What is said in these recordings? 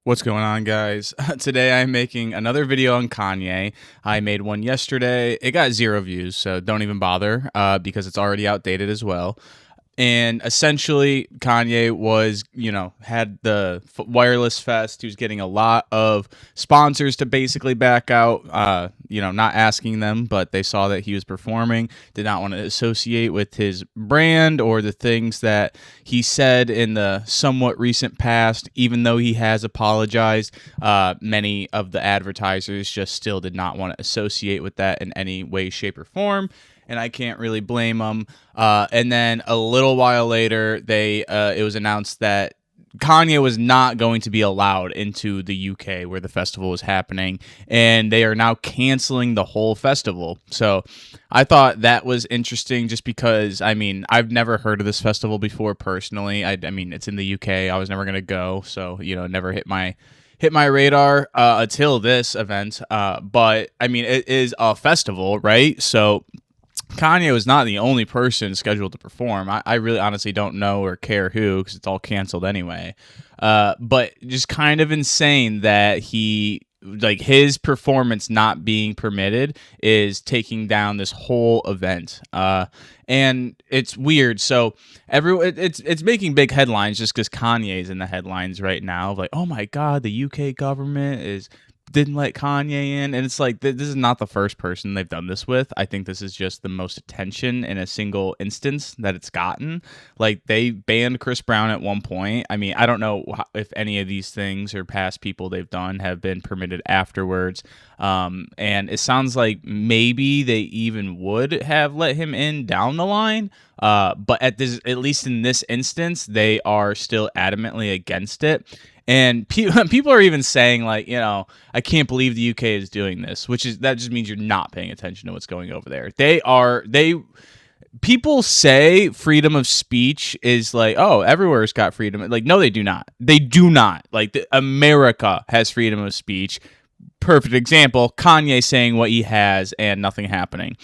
What's going on, guys? Today I'm making another video on Kanye. I made one yesterday. It got 0 views, so don't even bother because it's already outdated as well. And essentially, Kanye was, had the wireless fest. He was getting a lot of sponsors to basically back out, not asking them, but they saw that he was performing, did not want to associate with his brand or the things that he said in the somewhat recent past. Even though he has apologized, many of the advertisers just still did not want to associate with that in any way, shape, or form. And I can't really blame them. And then a little while later, it was announced that Kanye was not going to be allowed into the UK where the festival was happening, and they are now canceling the whole festival. So I thought that was interesting just because, I've never heard of this festival before personally. I mean, it's in the UK. I was never going to go, so, never hit my radar until this event. But, it is a festival, right? So Kanye was not the only person scheduled to perform. I really honestly don't know or care who, because it's all canceled anyway. But just kind of insane that his performance not being permitted is taking down this whole event. And it's weird. So it's making big headlines just because Kanye's in the headlines right now. Like, oh my God, the UK government didn't let Kanye in, and it's like this is not the first person they've done this with. I think this is just the most attention in a single instance that it's gotten. Like, they banned Chris Brown at one point. I don't know if any of these things or past people they've done have been permitted afterwards. And it sounds like maybe they even would have let him in down the line. But at least in this instance, they are still adamantly against it. And people are even saying, like, I can't believe the UK is doing this, that just means you're not paying attention to what's going over there. People say freedom of speech is like, oh, everywhere's got freedom. Like, no, they do not. They do not. Like, America has freedom of speech. Perfect example, Kanye saying what he has and nothing happening.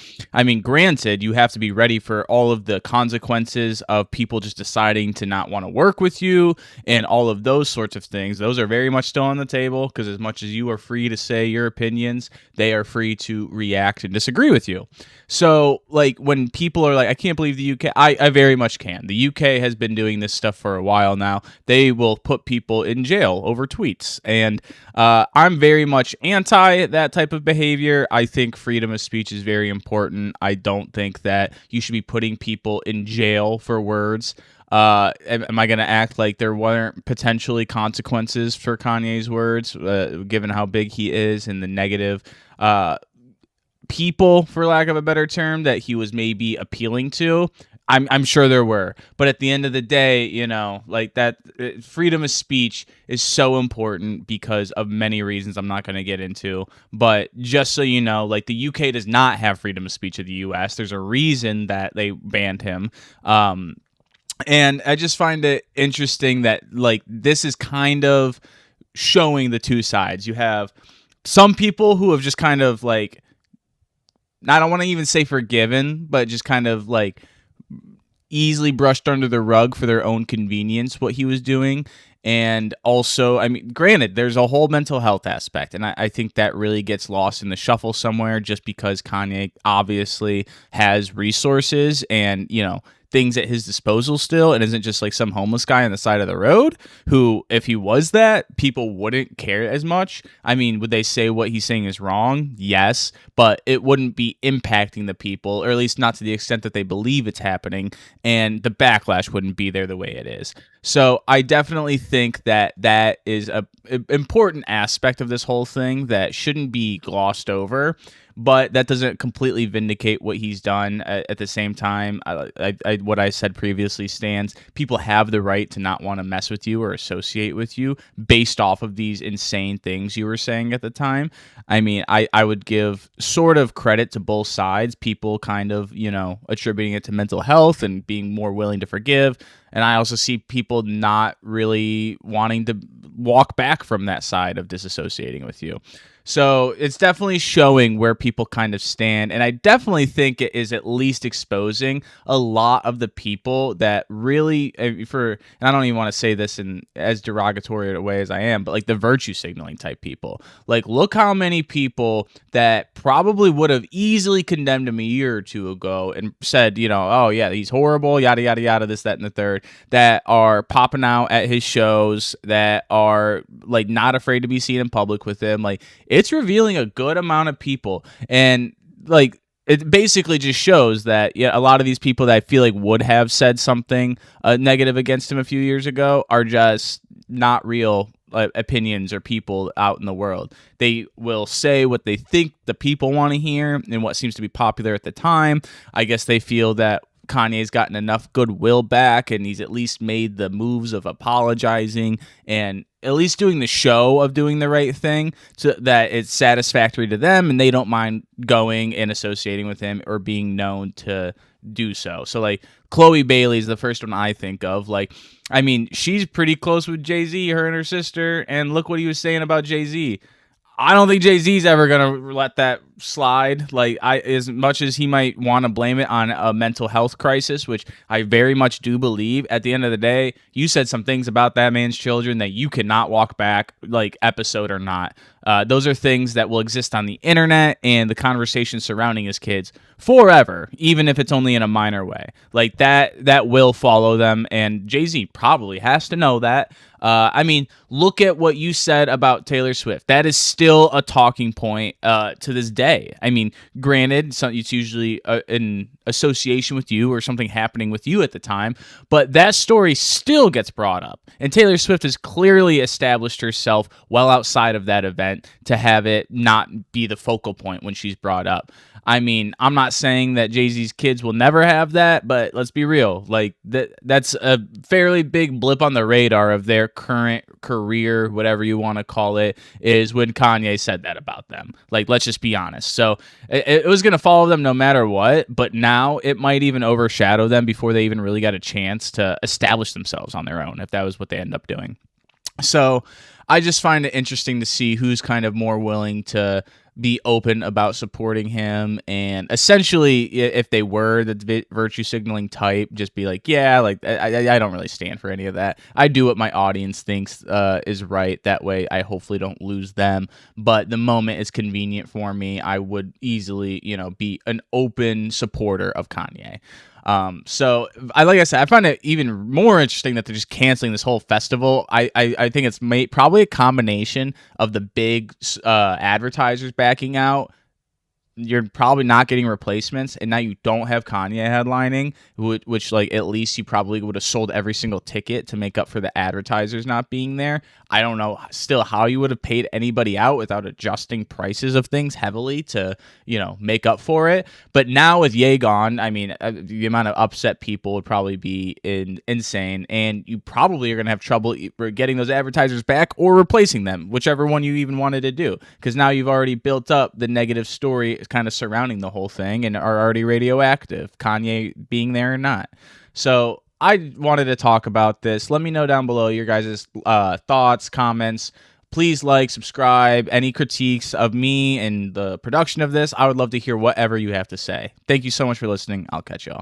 Granted, you have to be ready for all of the consequences of people just deciding to not want to work with you and all of those sorts of things. Those are very much still on the table, because as much as you are free to say your opinions, they are free to react and disagree with you. So, like, when people are like, I can't believe the UK, I very much can. The UK has been doing this stuff for a while now. They will put people in jail over tweets. And I'm very much anti that type of behavior. I think freedom of speech is very important. I don't think that you should be putting people in jail for words. Am I going to act like there weren't potentially consequences for Kanye's words, given how big he is and the negative people, for lack of a better term, that he was maybe appealing to? I'm sure there were, but at the end of the day, freedom of speech is so important because of many reasons I'm not going to get into. But just so you know, like, the UK does not have freedom of speech of the US. There's a reason that they banned him. And I just find it interesting that, like, this is kind of showing the two sides. You have some people who have just kind of, like, I don't want to even say forgiven, but just kind of, like, easily brushed under the rug for their own convenience what he was doing. And also, granted, there's a whole mental health aspect, and I think that really gets lost in the shuffle somewhere, just because Kanye obviously has resources and, things at his disposal still, and isn't just like some homeless guy on the side of the road who, if he was that, people wouldn't care as much. Would they say what he's saying is wrong? Yes, but it wouldn't be impacting the people, or at least not to the extent that they believe it's happening, and the backlash wouldn't be there the way it is. So I definitely think that is a important aspect of this whole thing that shouldn't be glossed over. But that doesn't completely vindicate what he's done. At the same time, what I said previously stands. People have the right to not want to mess with you or associate with you based off of these insane things you were saying at the time. I would give sort of credit to both sides. People kind of, attributing it to mental health and being more willing to forgive, And I also see people not really wanting to walk back from that side of disassociating with you. So it's definitely showing where people kind of stand. And I definitely think it is at least exposing a lot of the people that really, and I don't even want to say this in as derogatory a way as I am, but like the virtue signaling type people. Like, look how many people that probably would have easily condemned him a year or two ago and said, oh yeah, he's horrible, yada, yada, yada, this, that, and the third, that are popping out at his shows, that are like not afraid to be seen in public with him. Like, it's revealing a good amount of people. And like, it basically just shows that a lot of these people that I feel like would have said something negative against him a few years ago are just not real opinions or people out in the world. They will say what they think the people want to hear and what seems to be popular at the time. I guess they feel that Kanye's gotten enough goodwill back and he's at least made the moves of apologizing and at least doing the show of doing the right thing so that it's satisfactory to them and they don't mind going and associating with him or being known to do so. So like Chloe Bailey is the first one I think of. Like, I mean, she's pretty close with Jay-Z, her and her sister, and look what he was saying about Jay-Z. I don't think Jay-Z's ever gonna let that slide. Like, as much as he might want to blame it on a mental health crisis, which I very much do believe, at the end of the day, you said some things about that man's children that you cannot walk back, like episode or not. Those are things that will exist on the internet and the conversation surrounding his kids forever, even if it's only in a minor way. Like that will follow them, and Jay-Z probably has to know that. I mean, look at what you said about Taylor Swift. That is still a talking point to this day. I mean, granted, it's usually in association with you or something happening with you at the time, but that story still gets brought up. And Taylor Swift has clearly established herself well outside of that event to have it not be the focal point when she's brought up. I mean, I'm not saying that Jay-Z's kids will never have that, but let's be real. Like, that's a fairly big blip on the radar of their current career, whatever you want to call it, is when Kanye said that about them. Like, let's just be honest. So it was going to follow them no matter what, but now it might even overshadow them before they even really got a chance to establish themselves on their own, if that was what they end up doing. So I just find it interesting to see who's kind of more willing to be open about supporting him, and essentially, if they were the virtue signaling type, just be like, yeah, like I don't really stand for any of that. I do what my audience thinks is right. That way, I hopefully don't lose them. But the moment is convenient for me, I would easily, be an open supporter of Kanye. So like I said, I find it even more interesting that they're just canceling this whole festival. I think it's probably a combination of the big advertisers backing out. You're probably not getting replacements, and now you don't have Kanye headlining, which like at least you probably would have sold every single ticket to make up for the advertisers not being there. I don't know still how you would have paid anybody out without adjusting prices of things heavily to, make up for it. But now with Ye gone, I mean, the amount of upset people would probably be insane, and you probably are going to have trouble getting those advertisers back or replacing them, whichever one you even wanted to do, because now you've already built up the negative story kind of surrounding the whole thing and are already radioactive, Kanye being there or not. So I wanted to talk about this. Let me know down below your guys' thoughts, comments. Please like, subscribe. Any critiques of me and the production of this, I would love to hear whatever you have to say. Thank you so much for listening. I'll catch y'all.